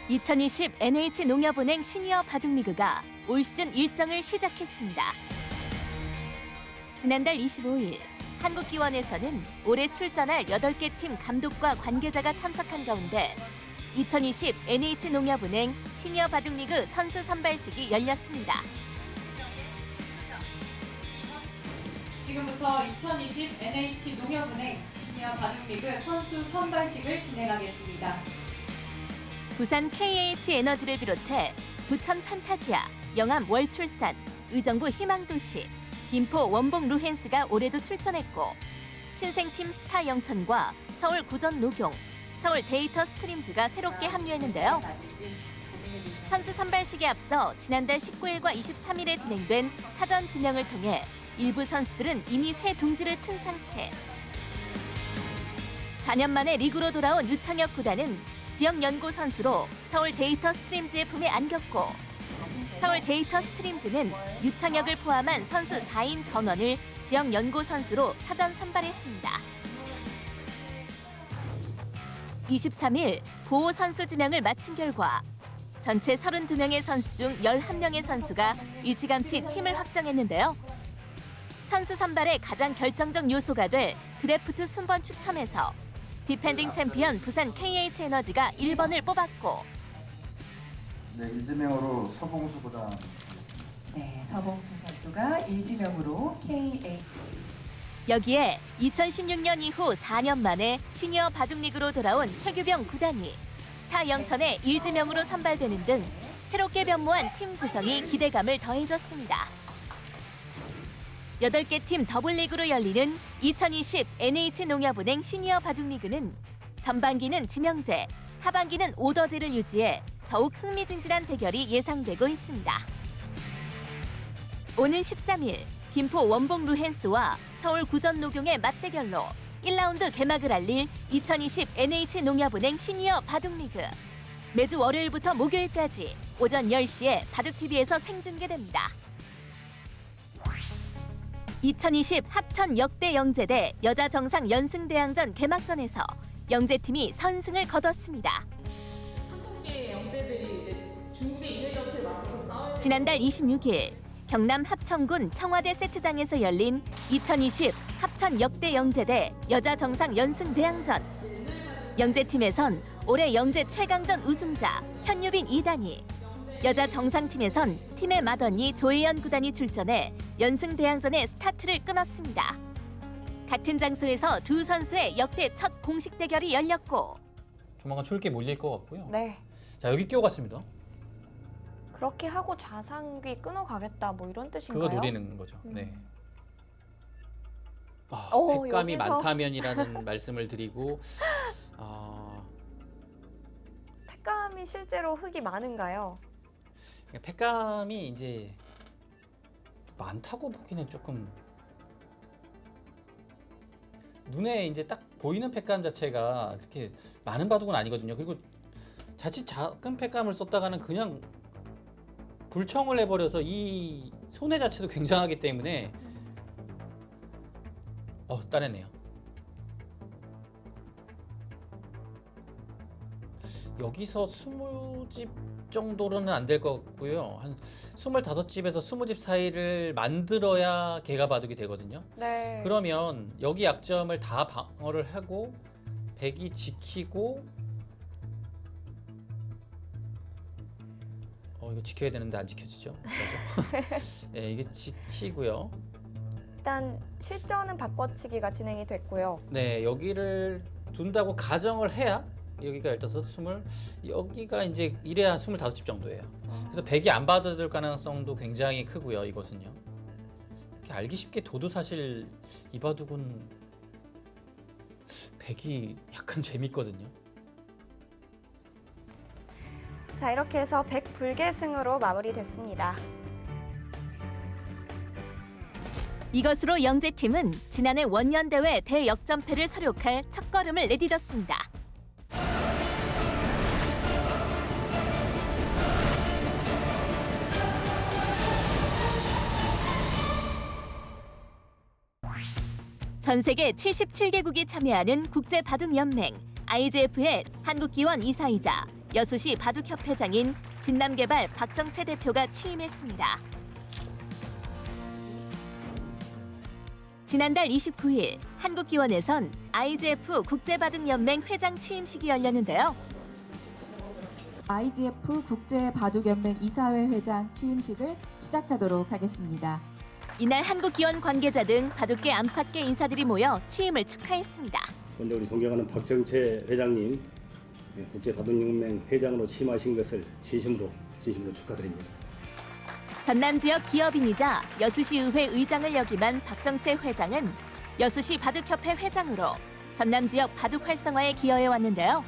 2020 NH농협은행 시니어 바둑리그가 올 시즌 일정을 시작했습니다. 지난달 25일 한국기원에서는 올해 출전할 8개 팀 감독과 관계자가 참석한 가운데 2020 NH농협은행 시니어 바둑리그 선수 선발식이 열렸습니다. 지금부터 2020 NH농협은행 시니어 바둑리그 선수 선발식을 진행하겠습니다. 부산 KH에너지를 비롯해 부천 판타지아, 영암 월출산, 의정부 희망도시, 김포 원봉 루헨스가 올해도 출전했고 신생팀 스타 영천과 서울 구전 녹용, 서울 데이터 스트림즈가 새롭게 합류했는데요. 선수 선발식에 앞서 지난달 19일과 23일에 진행된 사전 지명을 통해 일부 선수들은 이미 새 둥지를 튼 상태. 4년 만에 리그로 돌아온 유창혁 구단은 지역 연고 선수로 서울 데이터 스트림즈의 품에 안겼고 서울 데이터 스트림즈는 유창혁을 포함한 선수 4인 전원을 지역 연고 선수로 사전 선발했습니다. 23일 보호 선수 지명을 마친 결과 전체 32명의 선수 중 11명의 선수가 일찌감치 팀을 확정했는데요. 선수 선발의 가장 결정적 요소가 될 드래프트 순번 추첨에서 디펜딩 챔피언 부산 KH에너지가 1번을 뽑았고 네, 일지명으로 서봉수 구단. 네, 서봉수 선수가 일지명으로 KH. 여기에 2016년 이후 4년 만에 시니어 바둑리그로 돌아온 최규병 구단이 스타 영천의 일지명으로 선발되는 등 새롭게 변모한 팀 구성이 기대감을 더해줬습니다. 8개 팀 더블리그로 열리는 2020 NH농협은행 시니어 바둑리그는 전반기는 지명제, 하반기는 오더제를 유지해 더욱 흥미진진한 대결이 예상되고 있습니다. 오는 13일 김포 원봉 루헨스와 서울 구전 녹용의 맞대결로 1라운드 개막을 알릴 2020 NH농협은행 시니어 바둑리그. 매주 월요일부터 목요일까지 오전 10시에 바둑TV에서 생중계됩니다. 2020 합천 역대 영재대 여자 정상 연승대항전 개막전에서 영재팀이 선승을 거뒀습니다. 한국계 영재들이 이제 중국의 인해전체에 맞서서 싸워요. 지난달 26일 경남 합천군 청와대 세트장에서 열린 2020 합천 역대 영재대 여자 정상 연승대항전. 영재팀에선 올해 영재 최강전 우승자 현유빈 2단이, 여자 정상팀에선 팀의 맏언니 조혜연 구단이 출전해 연승대항전의 스타트를 끊었습니다. 같은 장소에서 두 선수의 역대 첫 공식 대결이 열렸고 조만간 출게 몰릴 것 같고요. 네. 자, 여기 끼워갔습니다. 그렇게 하고 좌상귀 끊어가겠다 뭐 이런 뜻인가요? 그거 노리는 거죠. 네. 아, 오, 팩감이 여기서. 많다면이라는 말씀을 드리고 팩감이 실제로 흙이 많은가요? 팩감이 이제 많다고 보기는 조금 눈에 이제 딱 보이는 팩감 자체가 그렇게 많은 바둑은 아니거든요. 그리고 자칫 작은 팩감을 썼다가는 그냥 불청을 해버려서 이 손해 자체도 굉장하기 때문에 따냈네요. 여기서 20집 정도로는 안 될 것 같고요. 한 25집에서 20집 사이를 만들어야 개가 바둑이 되거든요. 네. 그러면 여기 약점을 다 방어를 하고 백이 지키고 이거 지켜야 되는데 안 지켜지죠. 네, 이게 지키고요. 일단 실전은 바꿔치기가 진행이 됐고요. 네, 여기를 둔다고 가정을 해야 여기가 15, 20, 여기가 이제 이래야 25집 정도예요. 그래서 백이 안 받아줄 가능성도 굉장히 크고요. 이것은요. 이렇게 알기 쉽게 둬도 사실 이 바둑은 백이 약간 재밌거든요. 자, 이렇게 해서 백불계승으로 마무리됐습니다. 이것으로 영재팀은 지난해 원년대회 대역전패를 서력할 첫걸음을 내딛었습니다. 전 세계 77개국이 참여하는 국제바둑연맹 IJF의 한국기원 이사이자 여수시 바둑협회장인 진남개발 박정채 대표가 취임했습니다. 지난달 29일 한국기원에선 IGF 국제바둑연맹 회장 취임식이 열렸는데요. IGF 국제바둑연맹 이사회 회장 취임식을 시작하도록 하겠습니다. 이날 한국기원 관계자 등 바둑계 안팎의 인사들이 모여 취임을 축하했습니다. 먼저 우리 존경하는 박정채 회장님 국제바둑연맹 회장으로 취임하신 것을 진심으로 축하드립니다. 전남 지역 기업인이자 여수시의회 의장을 역임한 박정채 회장은 여수시 바둑협회 회장으로 전남 지역 바둑 활성화에 기여해 왔는데요.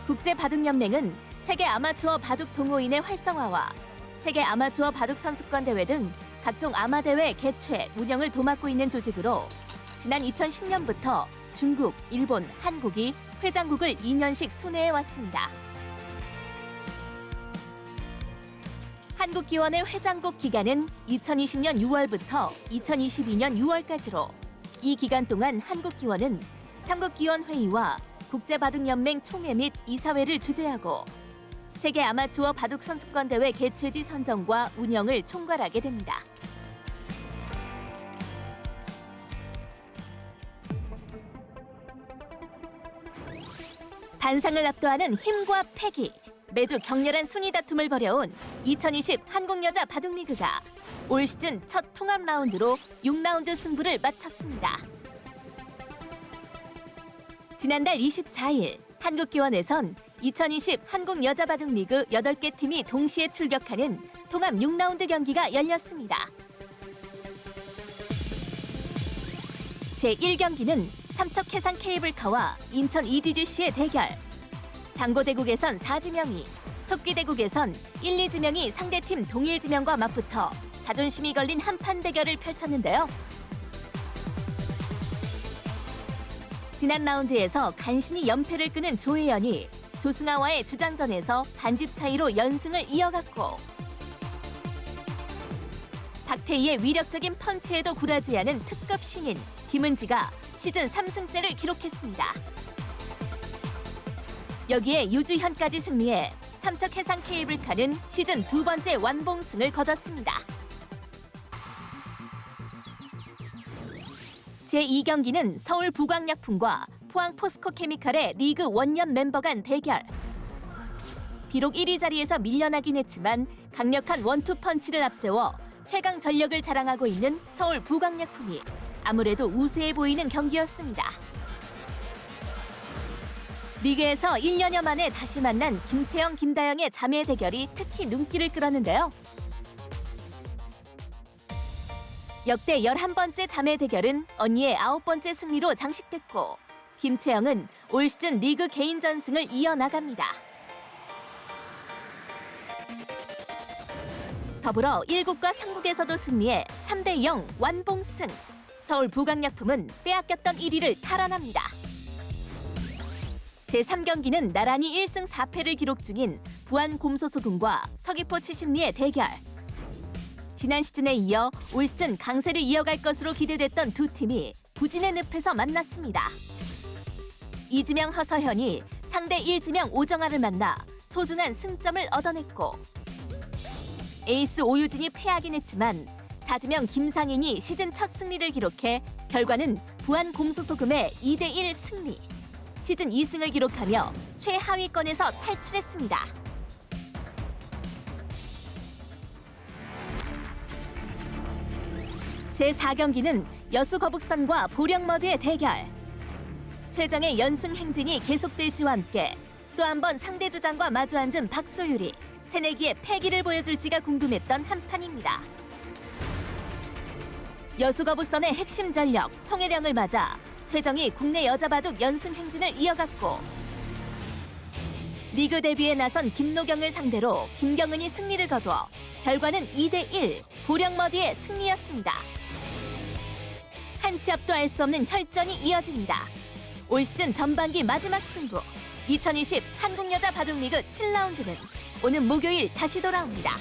국제바둑연맹은 세계 아마추어 바둑 동호인의 활성화와 세계 아마추어 바둑 선수권 대회 등 각종 아마 대회 개최, 운영을 도맡고 있는 조직으로 지난 2010년부터 중국, 일본, 한국이 회장국을 2년씩 순회해 왔습니다. 한국기원의 회장국 기간은 2020년 6월부터 2022년 6월까지로 이 기간 동안 한국기원은 삼국기원회의와 국제바둑연맹 총회 및 이사회를 주재하고 세계 아마추어 바둑 선수권 대회 개최지 선정과 운영을 총괄하게 됩니다. 반상을 압도하는 힘과 패기, 매주 격렬한 순위 다툼을 벌여온 2020 한국여자 바둑리그가 올 시즌 첫 통합 라운드로 6라운드 승부를 마쳤습니다. 지난달 24일 한국기원에선 2020 한국여자바둑리그 8개 팀이 동시에 출격하는 통합 6라운드 경기가 열렸습니다. 제1경기는 삼척해상 케이블카와 인천 EDGC의 대결. 장고대국에선 4지명이, 속기대국에선 1, 2지명이 상대팀 동일지명과 맞붙어 자존심이 걸린 한판 대결을 펼쳤는데요. 지난 라운드에서 간신히 연패를 끄는 조혜연이 조승아와의 주장전에서 반집 차이로 연승을 이어갔고 박태희의 위력적인 펀치에도 굴하지 않은 특급 신인 김은지가 시즌 3승째를 기록했습니다. 여기에 유주현까지 승리해 삼척해상 케이블카는 시즌 2번째 완봉승을 거뒀습니다. 제2경기는 서울 부광약품과 포항 포스코케미칼의 리그 원년 멤버 간 대결. 비록 1위 자리에서 밀려나긴 했지만 강력한 원투 펀치를 앞세워 최강 전력을 자랑하고 있는 서울 부광약품이 아무래도 우세해 보이는 경기였습니다. 리그에서 1년여 만에 다시 만난 김채영, 김다영의 자매 대결이 특히 눈길을 끌었는데요. 역대 11번째 자매 대결은 언니의 9번째 승리로 장식됐고 김채영은 올 시즌 리그 개인 전승을 이어나갑니다. 더불어 1국과 3국에서도 승리해 3대0 완봉승. 서울 부광약품은 빼앗겼던 1위를 탈환합니다. 제3경기는 나란히 1승 4패를 기록 중인 부안 곰소소금과 서귀포 치식리의 대결. 지난 시즌에 이어 올 시즌 강세를 이어갈 것으로 기대됐던 두 팀이 부진의 늪에서 만났습니다. 이지명 허서현이 상대 1지명 오정아를 만나 소중한 승점을 얻어냈고 에이스 오유진이 패하긴 했지만 4지명 김상인이 시즌 첫 승리를 기록해 결과는 부안 곰소소금의 2대1 승리. 시즌 2승을 기록하며 최하위권에서 탈출했습니다. 제4경기는 여수 거북선과 보령머드의 대결. 최정의 연승 행진이 계속될지와 함께 또 한 번 상대 주장과 마주 앉은 박소율이 새내기의 패기를 보여줄지가 궁금했던 한판입니다. 여수 거북선의 핵심 전력 송혜령을 맞아 최정이 국내 여자 바둑 연승 행진을 이어갔고 리그 데뷔에 나선 김노경을 상대로 김경은이 승리를 거두어 결과는 2대1 보령머드의 승리였습니다. 한 치 앞도 알 수 없는 혈전이 이어집니다. 올 시즌 전반기 마지막 승부 2020 한국여자 바둑리그 7라운드는 오는 목요일 다시 돌아옵니다.